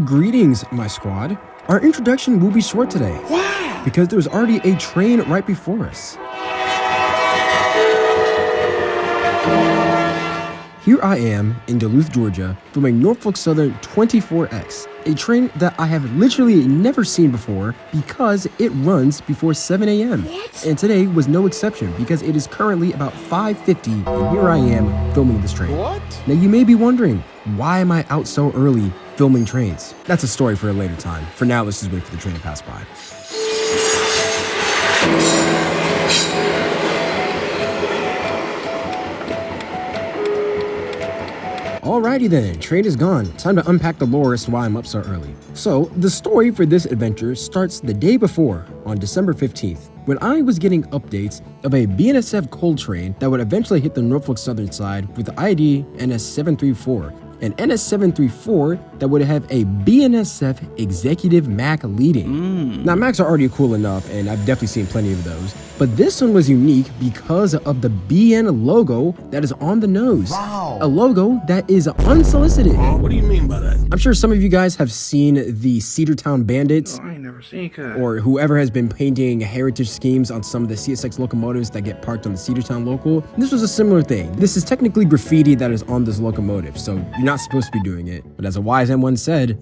Greetings, my squad. Our introduction will be short today. Wow! Because there's already a train right before us. Here I am in Duluth, Georgia, filming Norfolk Southern 24X, a train that I have literally never seen before because it runs before 7 a.m. What? And today was no exception because it is currently about 5:50 and here I am filming this train. What? Now you may be wondering, why am I out so early filming trains? That's a story for a later time. For now, let's just wait for the train to pass by. Alrighty then, train is gone. Time to unpack the lore as to why I'm up so early. So, the story for this adventure starts the day before, on December 15th, when I was getting updates of a BNSF coal train that would eventually hit the Norfolk Southern side with the ID NS734, an NS734 that would have a BNSF Executive MAC leading. Now, MACs are already cool enough, and I've definitely seen plenty of those, but this one was unique because of the BN logo that is on the nose. Wow. A logo that is unsolicited. What do you mean by that? I'm sure some of you guys have seen the Cedartown Bandits, I ain't never seen that. or whoever has been painting heritage schemes on some of the CSX locomotives that get parked on the Cedartown local. This was a similar thing. This is technically graffiti that is on this locomotive, so you're not supposed to be doing it. But as a wise man once said,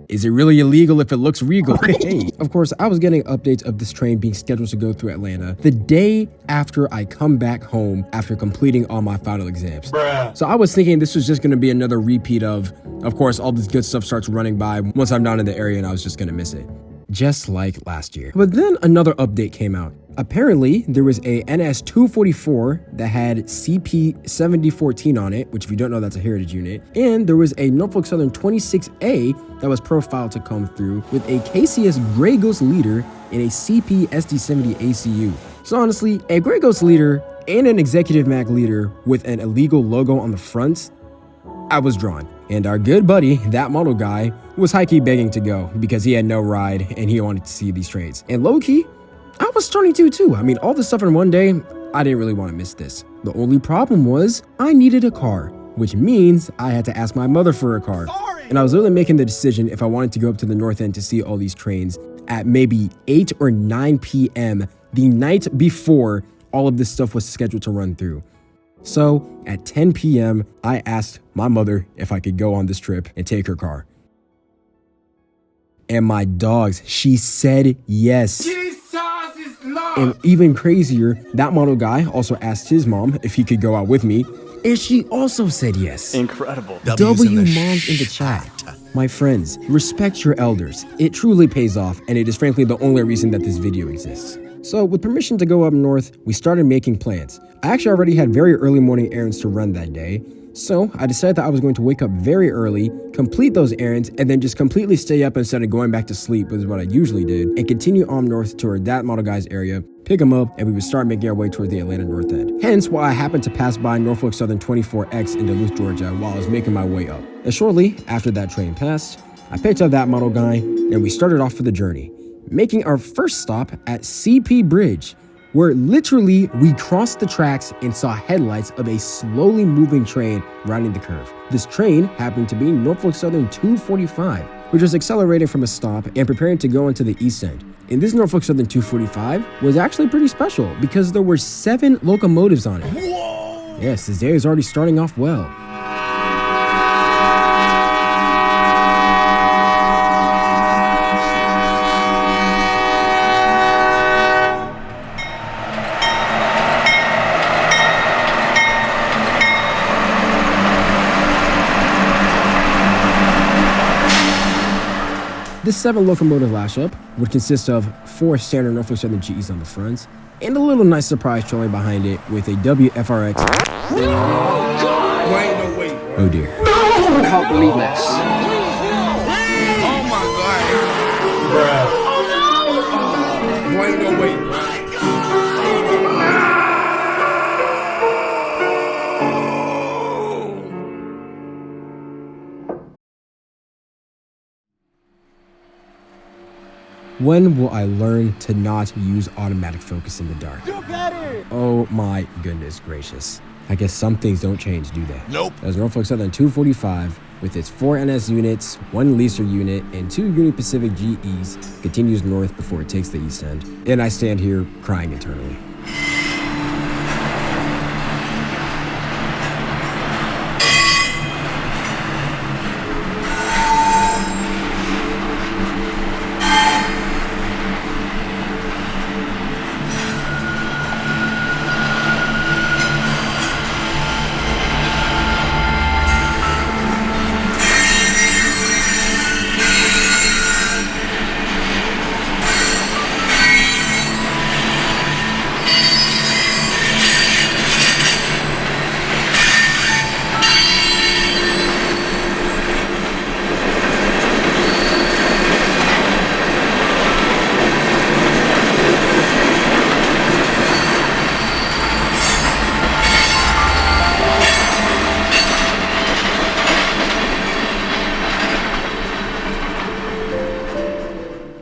is it really illegal if it looks regal? Hey, of course, I was getting updates of this train being scheduled to go through Atlanta the day after I come back home after completing all my final exams. Bruh. So I was thinking this was just going to be another repeat of course, all this good stuff starts running by once I'm down in the area and I was just going to miss it. Just like last year. But then another update came out. Apparently, there was a NS244 that had CP7014 on it, which if you don't know, that's a heritage unit. And there was a Norfolk Southern 26A that was profiled to come through with a KCS Grey Ghost leader and a CP SD70 ACU. So honestly, a Grey Ghost leader and an Executive MAC leader with an illegal logo on the front, I was drawn. And our good buddy, that model guy, was high-key begging to go because he had no ride and he wanted to see these trains. And low-key, I was starting to too. I mean, all this stuff in one day, I didn't really want to miss this. The only problem was I needed a car, which means I had to ask my mother for a car. And I was literally making the decision if I wanted to go up to the north end to see all these trains at maybe 8 or 9 p.m. the night before all of this stuff was scheduled to run through. So at 10 p.m., I asked my mother if I could go on this trip and take her car. And my dogs, she said yes. And even crazier, that model guy also asked his mom if he could go out with me, and she also said yes. Incredible. W moms in the chat. My friends, respect your elders. It truly pays off, and it is frankly the only reason that this video exists. So with permission to go up north, we started making plans. I actually already had very early morning errands to run that day. So I decided that I was going to wake up very early, complete those errands, and then just completely stay up instead of going back to sleep, which is what I usually did, and continue on north toward that model guy's area, pick him up, and we would start making our way toward the Atlanta North End. Hence why I happened to pass by Norfolk Southern 24X in Duluth, Georgia while I was making my way up. And shortly after that train passed, I picked up that model guy, and we started off for the journey, making our first stop at CP Bridge, where literally we crossed the tracks and saw headlights of a slowly moving train rounding the curve. This train happened to be Norfolk Southern 245, which was accelerating from a stop and preparing to go into the east end. And this Norfolk Southern 245 was actually pretty special because there were 7 locomotives on it. Whoa! Yes, this day is already starting off well. This 7 locomotive lash-up would consist of 4 standard Norfolk Southern GEs on the front, and a little nice surprise trolley behind it with a WFRX. Oh, God! Wait, no, wait. Oh dear. I can't believe this. Oh, my God. Bruh. Oh, no. Wait, no, wait. When will I learn to not use automatic focus in the dark? Do better! Oh my goodness gracious. I guess some things don't change, do they? Nope. As Norfolk Southern 245, with its 4 NS units, 1 leaser unit, and 2 Union Pacific GEs, continues north before it takes the east end. And I stand here crying internally.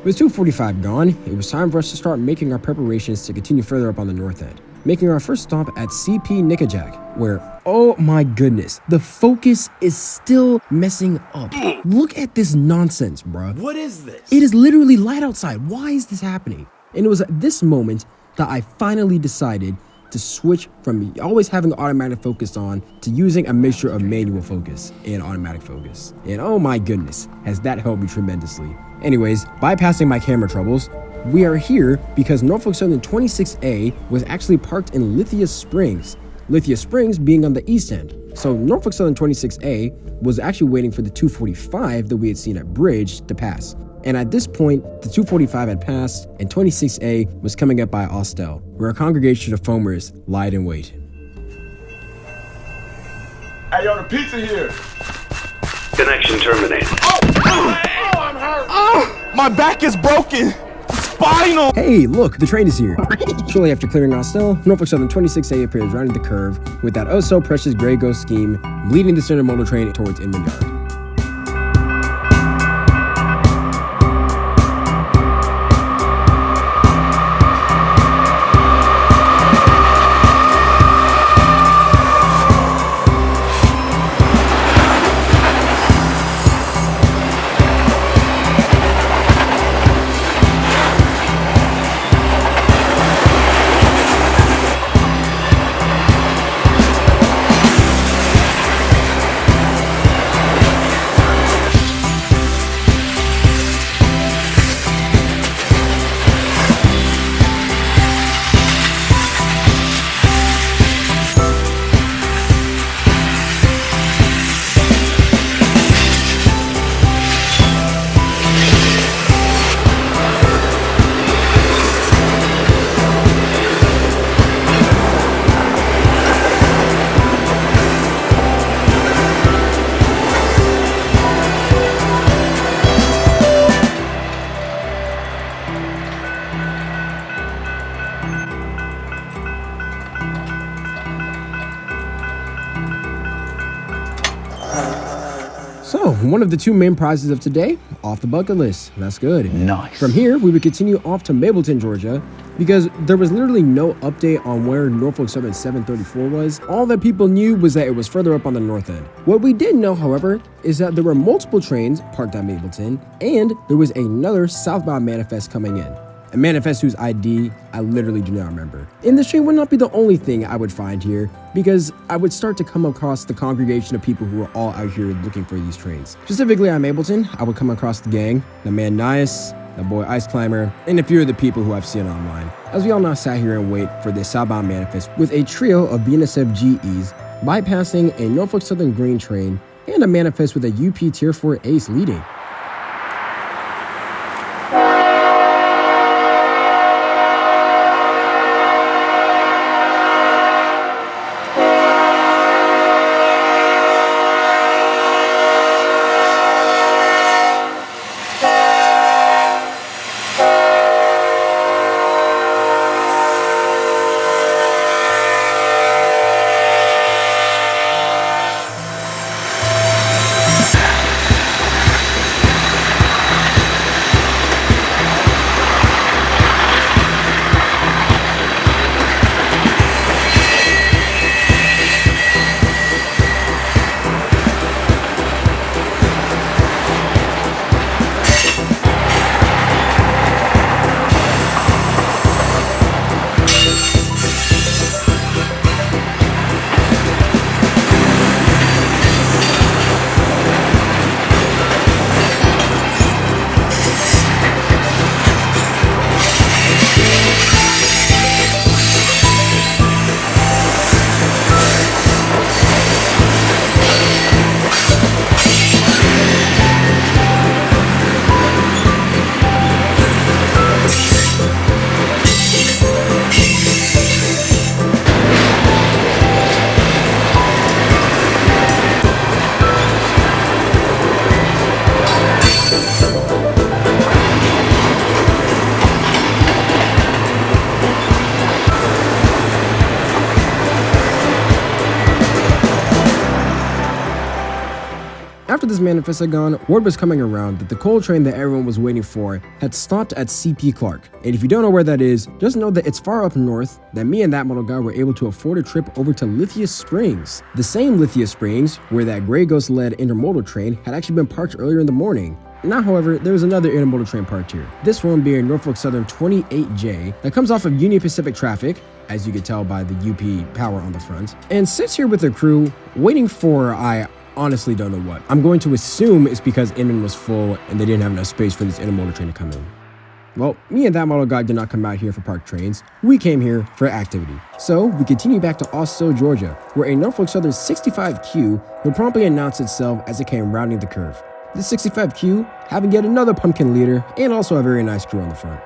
With 245 gone, it was time for us to start making our preparations to continue further up on the north end, making our first stop at CP Nickajack, where, oh my goodness, the focus is still messing up. Look at this nonsense, bruh. What is this? It is literally light outside. Why is this happening? And it was at this moment that I finally decided to switch from always having automatic focus on to using a mixture of manual focus and automatic focus. And oh my goodness, has that helped me tremendously. Anyways, bypassing my camera troubles, we are here because Norfolk Southern 26A was actually parked in Lithia Springs. Lithia Springs being on the east end. So Norfolk Southern 26A was actually waiting for the 245 that we had seen at Bridge to pass. And at this point, the 245 had passed and 26A was coming up by Austell, where a congregation of foamers lied in wait. Hey, yo, the pizza here. Connection terminated. I'm hurt. Oh, my back is broken. Spinal. Hey, look, the train is here. Shortly after clearing Austell, Norfolk Southern 26A appears rounding the curve with that oh so precious Grey Ghost scheme, leading the standard model train towards Inman Yard. So, one of the 2 main prizes of today, off the bucket list. That's good. Nice. From here, we would continue off to Mableton, Georgia, because there was literally no update on where Norfolk Southern 734 was. All that people knew was that it was further up on the north end. What we did know, however, is that there were multiple trains parked at Mableton, and there was another southbound manifest coming in. A manifest whose ID I literally do not remember. And this train would not be the only thing I would find here, because I would start to come across the congregation of people who are all out here looking for these trains. Specifically on Mableton, I would come across the gang, the man Nias, the boy Ice Climber, and a few of the people who I've seen online. As we all now sat here and wait for this southbound manifest with a trio of BNSF GEs bypassing a Norfolk Southern Green train and a manifest with a UP Tier 4 Ace leading. this manifest had gone, word was coming around that the coal train that everyone was waiting for had stopped at CP Clark. And if you don't know where that is, just know that it's far up north, that me and that model guy were able to afford a trip over to Lithia Springs. The same Lithia Springs where that Grey Ghost led intermodal train had actually been parked earlier in the morning. Now, however, there was another intermodal train parked here. This one being Norfolk Southern 28J that comes off of Union Pacific traffic, as you could tell by the UP power on the front, and sits here with the crew waiting for, I honestly don't know what. I'm going to assume it's because Inman was full and they didn't have enough space for this intermodal train to come in. Well, me and that model guy did not come out here for parked trains. We came here for activity. So we continue back to Austell, Georgia, where a Norfolk Southern 65Q would promptly announce itself as it came rounding the curve. This 65Q having yet another pumpkin leader and also a very nice crew on the front.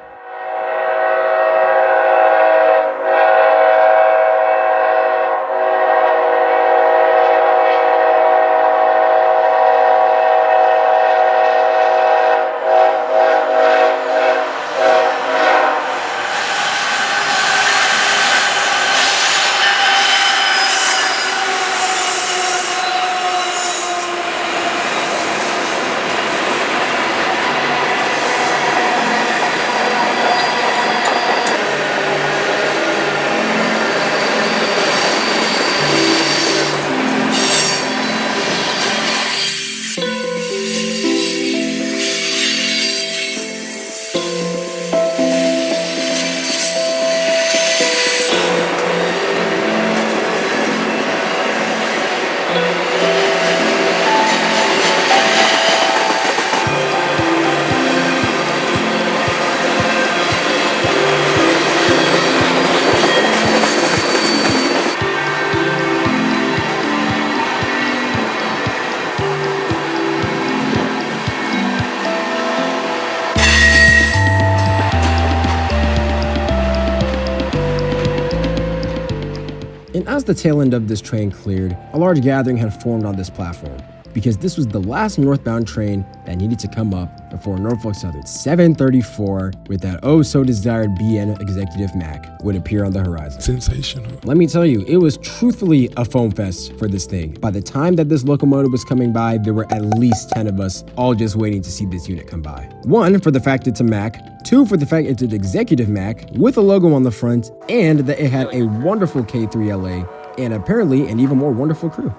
And as the tail end of this train cleared, a large gathering had formed on this platform, because this was the last northbound train that needed to come up before Norfolk Southern 734 with that oh-so-desired BN Executive MAC would appear on the horizon. Sensational. Let me tell you, it was truthfully a foam fest for this thing. By the time that this locomotive was coming by, there were at least 10 of us all just waiting to see this unit come by. One, for the fact it's a MAC. Two, for the fact it's an Executive MAC with a logo on the front, and that it had a wonderful K3LA and apparently an even more wonderful crew.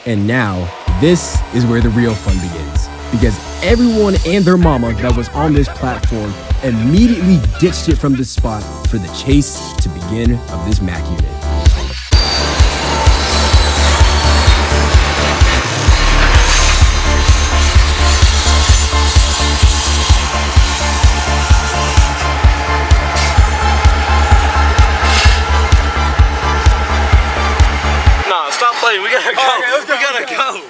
And now, this is where the real fun begins. Because everyone and their mama that was on this platform immediately ditched it from this spot for the chase to begin of this MAC unit. We gotta go. We gotta go.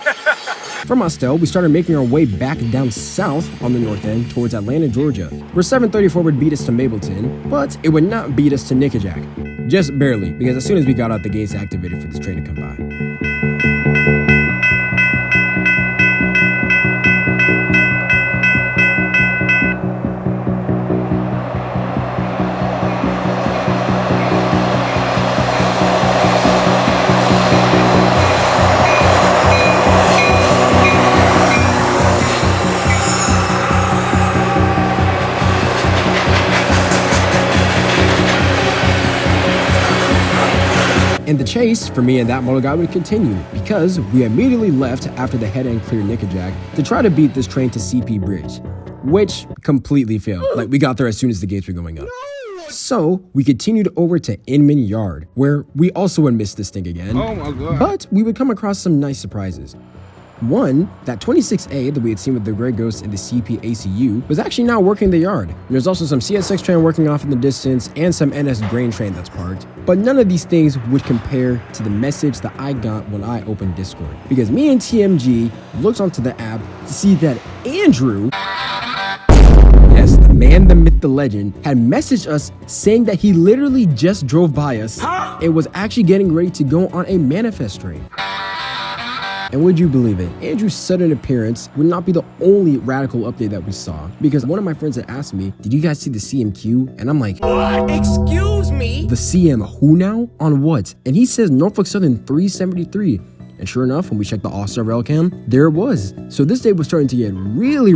From Austell, we started making our way back down south on the north end towards Atlanta, Georgia, where 734 would beat us to Mableton, but it would not beat us to Nickajack. Just barely, because as soon as we got out, the gates activated for this train to come by. And the chase for me and that motor guy would continue, because we immediately left after the head end cleared Nickajack to try to beat this train to CP Bridge, which completely failed. Like, we got there as soon as the gates were going up. So we continued over to Inman Yard, where we also would miss this thing again, Oh my God. but we would come across some nice surprises. One, that 26A that we had seen with the Grey Ghost and the CP-ACU was actually now working the yard. There's also some CSX train working off in the distance and some NS grain train that's parked. But none of these things would compare to the message that I got when I opened Discord. Because me and TMG looked onto the app to see that Andrew, yes, the man, the myth, the legend, had messaged us saying that he literally just drove by us and was actually getting ready to go on a manifest train. And would you believe it, Andrew's sudden appearance would not be the only radical update that we saw, because one of my friends had asked me, did you guys see the CMQ? And I'm like, what? Excuse me? The CM who now? On what? And he says Norfolk Southern 373. And sure enough, when we checked the All-Star rail cam, there it was. So this day was starting to get really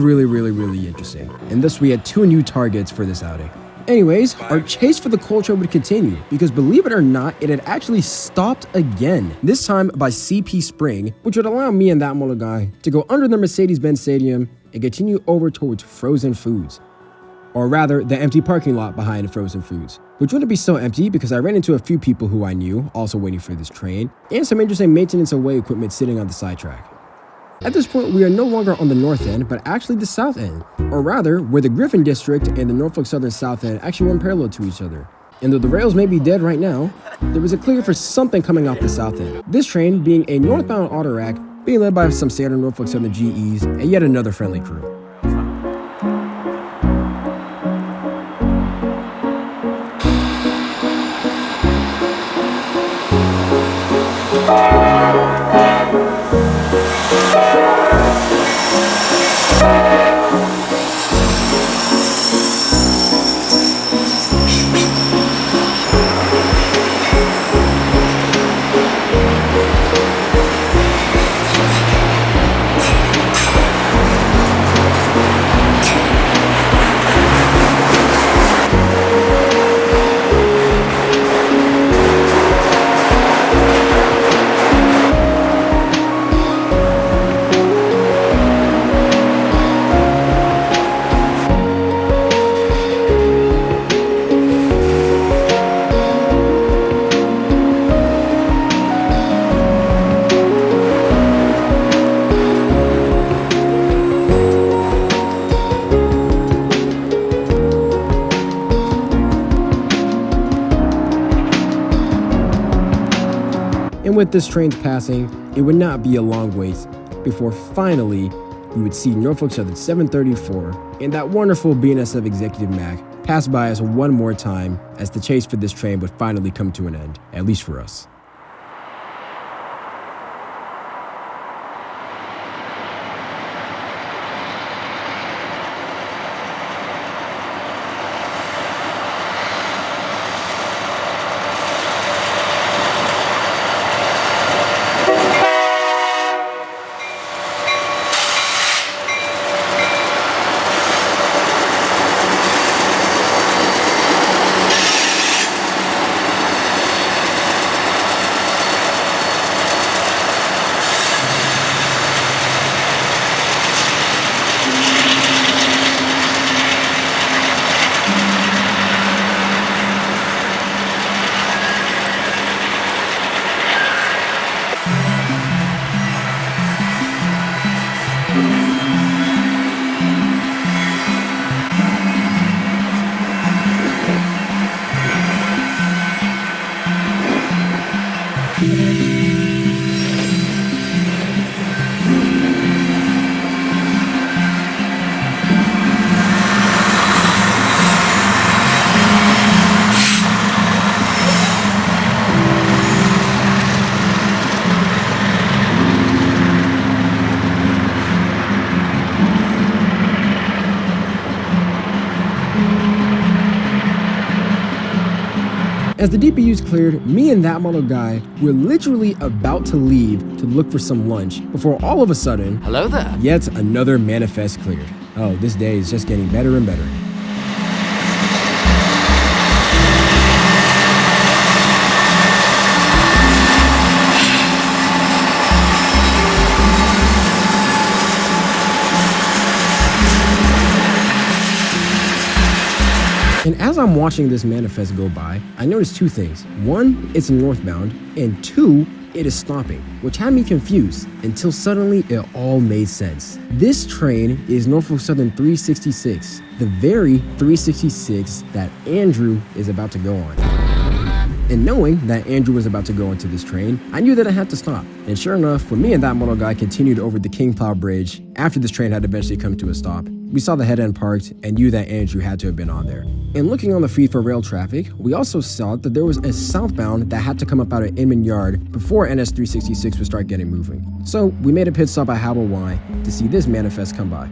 interesting. And thus we had 2 new targets for this outing. Anyways, our chase for the coal train would continue, because believe it or not, it had actually stopped again, this time by CP Spring, which would allow me and that little guy to go under the Mercedes-Benz Stadium and continue over towards Frozen Foods. Or rather, the empty parking lot behind Frozen Foods, which wouldn't be so empty because I ran into a few people who I knew also waiting for this train, and some interesting maintenance and weigh equipment sitting on the sidetrack. At this point, we are no longer on the north end, but actually the south end, or rather, where the Griffin District and the Norfolk Southern South End actually run parallel to each other. And though the rails may be dead right now, there was a clear for something coming off the south end. This train being a northbound auto rack, being led by some standard Norfolk Southern GEs, and yet another friendly crew. And with this train's passing, it would not be a long wait before finally we would see Norfolk Southern 734 and that wonderful BNSF Executive MAC pass by us one more time as the chase for this train would finally come to an end, at least for us. As the DPUs cleared, me and that model guy were literally about to leave to look for some lunch before all of a sudden, Hello there. yet another manifest cleared. Oh, this day is just getting better and better. And as I'm watching this manifest go by, I noticed two things. One, it's northbound, and two, it is stopping, which had me confused until suddenly it all made sense. This train is Norfolk Southern 366, the very 366 that Andrew is about to go on. And knowing that Andrew was about to go onto this train, I knew that I had to stop. And sure enough, when me and that moto guy continued over the King Plow Bridge after this train had eventually come to a stop, we saw the head end parked and knew that Andrew had to have been on there. And looking on the feed for rail traffic, we also saw that there was a southbound that had to come up out of Inman Yard before NS 366 would start getting moving. So we made a pit stop at Howell Y to see this manifest come by.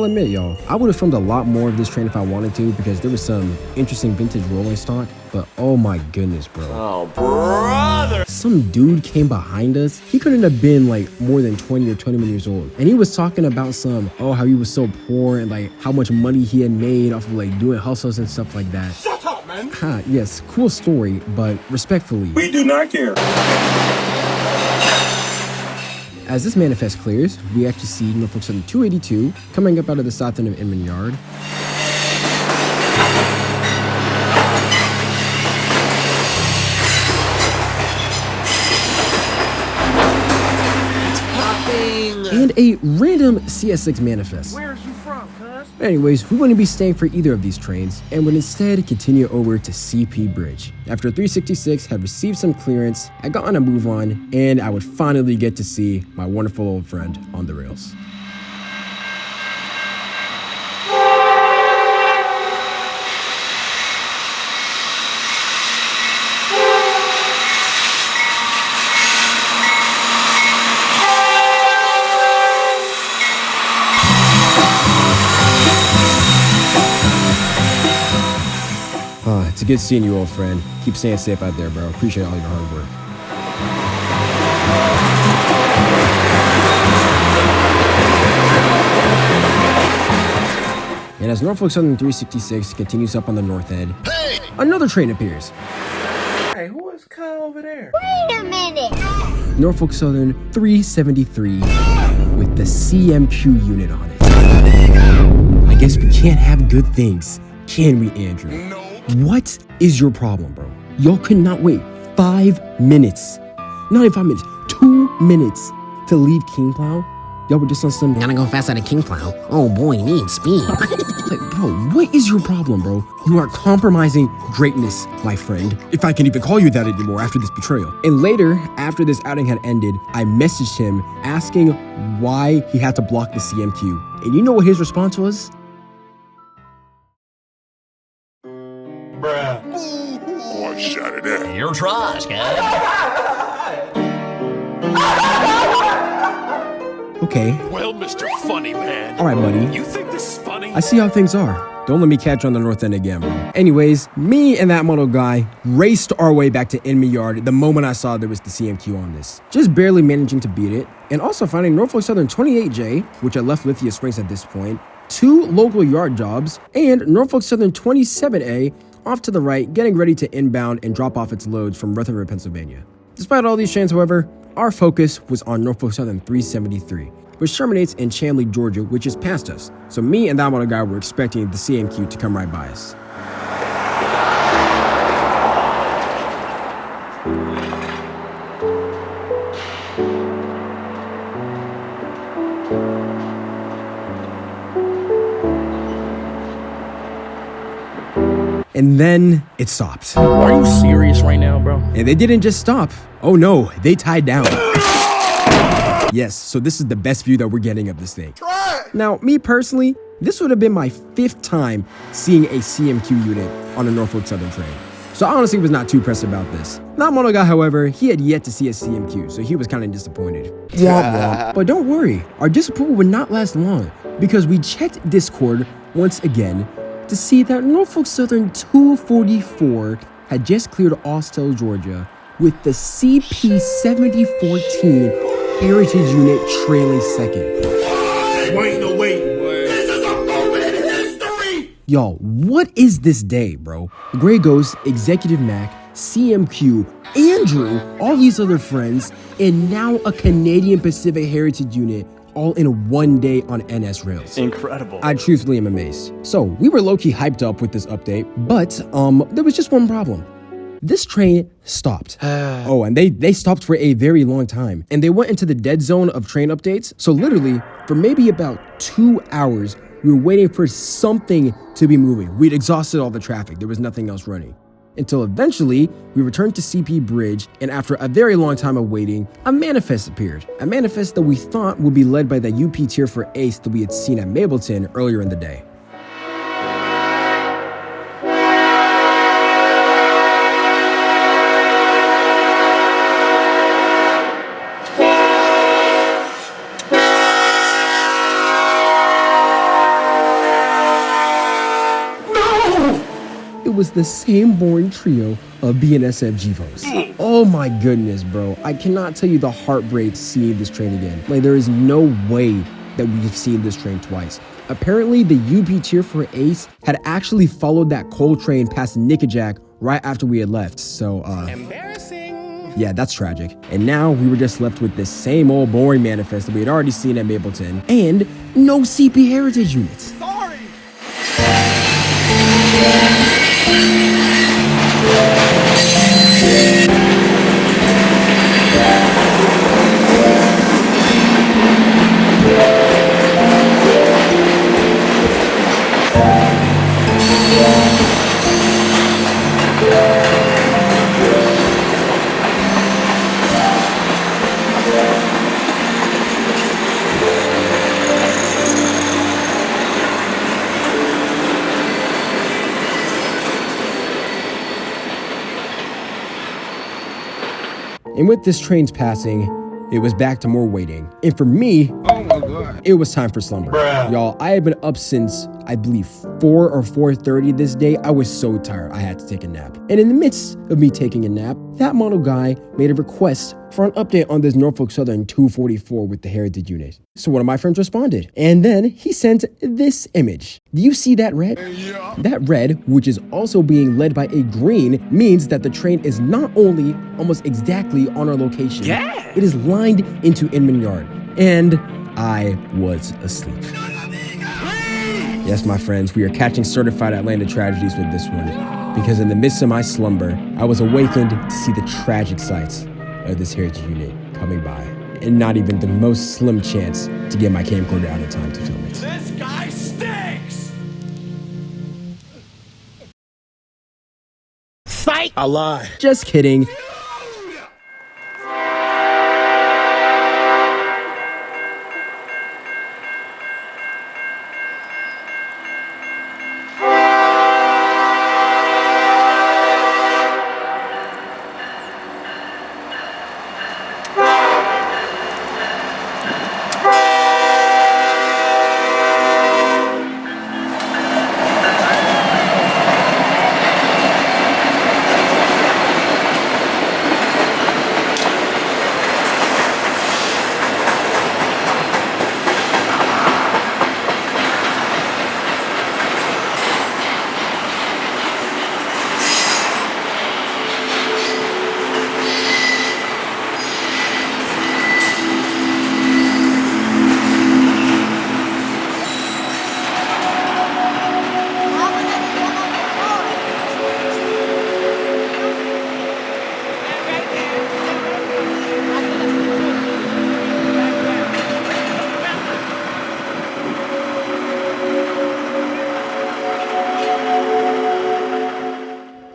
Admit, y'all, I would have filmed a lot more of this train if I wanted to because there was some interesting vintage rolling stock, but oh my goodness, bro. Oh, brother. Some dude came behind us. He couldn't have been like more than 20 or 21 years old. And he was talking about how he was so poor and like how much money he had made off of like doing hustles and stuff like that. Shut up, man. Yes, cool story, but respectfully, We do not care. as this manifest clears, we actually see Norfolk Southern 282 coming up out of the south end of Inman Yard. And a random CS6 manifest. Where's you from, cuz? Anyways, we wouldn't be staying for either of these trains and would instead continue over to CP Bridge. After 366 had received some clearance, I got on a move on, and I would finally get to see my wonderful old friend on the rails. It's good seeing you, old friend. Keep staying safe out there, bro. Appreciate all your hard work. And as Norfolk Southern 366 continues up on the north end, another train appears. Hey, who is Kyle over there? Wait a minute. Norfolk Southern 373 with the CMQ unit on it. I guess we can't have good things, can we, Andrew? No. What is your problem, bro? Y'all could not wait 5 minutes. Not even 5 minutes, 2 minutes to leave King Plow. Y'all were just on some Gotta go fast out of King Plow. Oh boy, need speed. like, bro, what is your problem, bro? You are compromising greatness, my friend. If I can even call you that anymore after this betrayal. And later, after this outing had ended, I messaged him asking why he had to block the CMQ. And you know what his response was? Bruh. Boy, shut it in. Your trash, guy. Okay, Well, Mr. Funny Man. all right, buddy. You think this is funny? I see how things are. Don't let me catch you on the north end again, bro. Anyways, me and that moto guy raced our way back to Inman Yard the moment I saw there was the CMQ on this. Just barely managing to beat it, and also finding Norfolk Southern 28J, which I left Lithia Springs at this point, 2 local yard jobs, and Norfolk Southern 27A off to the right, getting ready to inbound and drop off its loads from Rutherford, Pennsylvania. Despite all these trains, however, our focus was on Norfolk Southern 373, which terminates in Chamblee, Georgia, which is past us. So me and that moto guy were expecting the CMQ to come right by us. And then it stopped. Are you serious right now, bro? And they didn't just stop. Oh no, they tied down. Yes, so this is the best view that we're getting of this thing. Now, me personally, this would have been my 5th time seeing a CMQ unit on a Norfolk Southern train. So I honestly was not too pressed about this. That moto guy, however, he had yet to see a CMQ, so he was kind of disappointed. But don't worry, our disapproval would not last long because we checked Discord once again to see that Norfolk Southern 244 had just cleared Austell, Georgia, with the CP-7014 Heritage Unit trailing second. Wait, no, wait, boy. This is a moment in history! Y'all, what is this day, bro? Grey Ghost, Executive MAC, CMQ, Andrew, all these other friends, and now a Canadian Pacific Heritage Unit all in one day on NS rails. Incredible. I truthfully am amazed. So we were low-key hyped up with this update, but there was just one problem. This train stopped. Oh, and they stopped for a very long time. And they went into the dead zone of train updates. So literally, for maybe about 2 hours, we were waiting for something to be moving. We'd exhausted all the traffic. There was nothing else running. Until eventually, we returned to CP Bridge, and after a very long time of waiting, a manifest appeared. A manifest that we thought would be led by the UP Tier 4 ace that we had seen at Mableton earlier in the day. It was the same boring trio of BNSF GVOs. Oh my goodness, bro. I cannot tell you the heartbreak seeing this train again. Like, there is no way that we've seen this train twice. Apparently, the UP Tier 4 ace had actually followed that coal train past Nickajack right after we had left. So, embarrassing. Yeah, that's tragic. And now we were just left with this same old boring manifest that we had already seen at Mableton and no CP Heritage units. And with this train's passing, it was back to more waiting. And for me, Oh my God. it was time for slumber. Bruh. Y'all, I had been up since, I believe, 4 or 4:30 this day. I was so tired, I had to take a nap. And in the midst of me taking a nap, that model guy made a request for an update on this Norfolk Southern 244 with the Heritage unit. So one of my friends responded, and then he sent this image. Do you see that red? Yeah. That red, which is also being led by a green, means that the train is not only almost exactly on our location, it is lined into Inman Yard. And I was asleep. Yes, my friends, we are catching certified Atlanta tragedies with this one, because in the midst of my slumber, I was awakened to see the tragic sights of this Heritage unit coming by, and not even the most slim chance to get my camcorder out in time to film it. This guy stinks! I lied. Just kidding.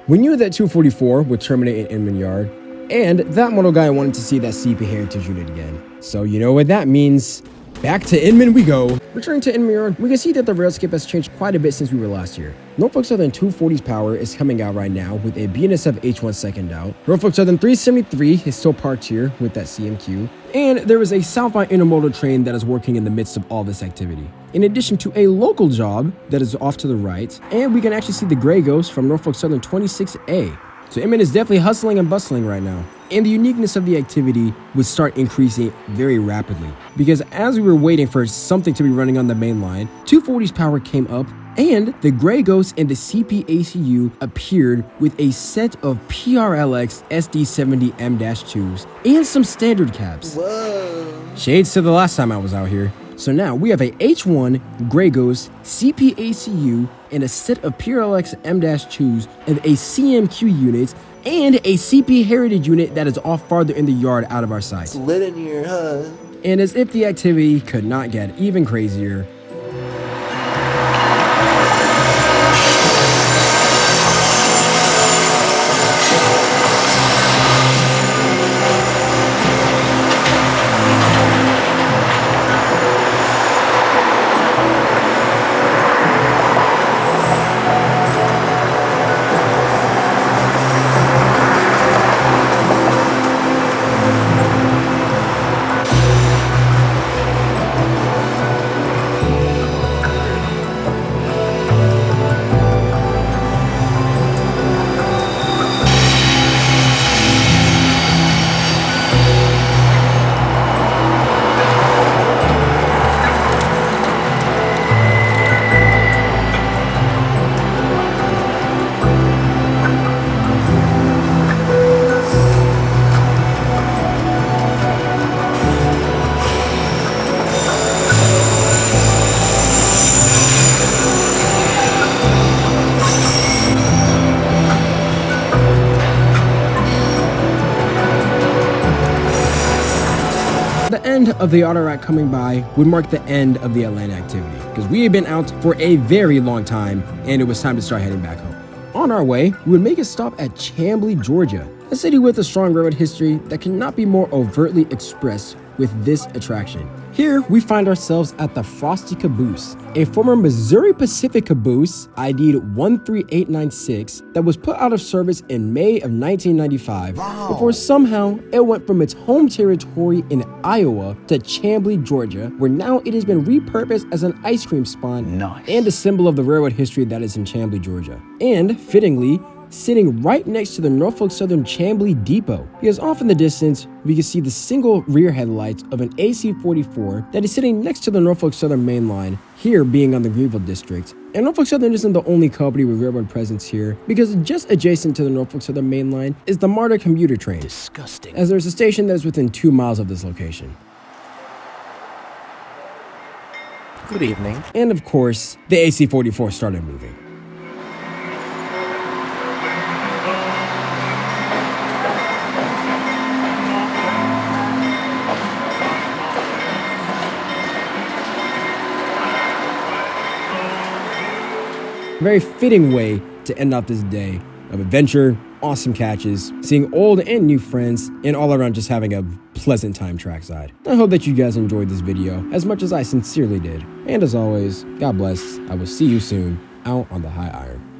We knew that 244 would terminate in Inman Yard, and that model guy wanted to see that CP Heritage unit again. So you know what that means? Back to Inman we go. Returning to Inman Yard, we can see that the railscape has changed quite a bit since we were last here. Norfolk Southern 240's power is coming out right now with a BNSF H1 second out. Norfolk Southern 373 is still parked here with that CMQ. And there is a southbound intermodal train that is working in the midst of all this activity. In addition to a local job that is off to the right, and we can actually see the Grey Ghost from Norfolk Southern 26A. So Inman is definitely hustling and bustling right now. And the uniqueness of the activity would start increasing very rapidly. Because as we were waiting for something to be running on the main line, 240's power came up and the Grey Ghost and the CPACU appeared with a set of PRLX SD70M-2s and some standard cabs. Whoa. Shades to the last time I was out here. So now we have a H1, Grey Ghost, CPACU, and a set of PRLX M-2s and a CMQ unit and a CP Heritage unit that is off farther in the yard out of our sight. It's lit in here, huh? And as if the activity could not get even crazier, the end of the auto rack coming by would mark the end of the Atlanta activity because we had been out for a very long time and it was time to start heading back home. On our way, we would make a stop at Chamblee, Georgia, a city with a strong railroad history that cannot be more overtly expressed with this attraction. Here, we find ourselves at the Frosty Caboose, a former Missouri Pacific caboose ID'd 13896 that was put out of service in May of 1995 before somehow it went from its home territory in Iowa to Chamblee, Georgia, where now it has been repurposed as an ice cream spot and a symbol of the railroad history that is in Chamblee, Georgia. And, fittingly, sitting right next to the Norfolk Southern Chamblee Depot, because off in the distance, we can see the single rear headlights of an AC-44 that is sitting next to the Norfolk Southern main line, here being on the Greenville District. And Norfolk Southern isn't the only company with railroad presence here, because just adjacent to the Norfolk Southern main line is the MARTA commuter train. Disgusting. As there's a station that is within 2 miles of this location. Good evening. And of course, the AC-44 started moving. Very fitting way to end off this day of adventure, awesome catches, seeing old and new friends, and all around just having a pleasant time trackside. I hope that you guys enjoyed this video as much as I sincerely did. And as always, God bless. I will see you soon out on the high iron.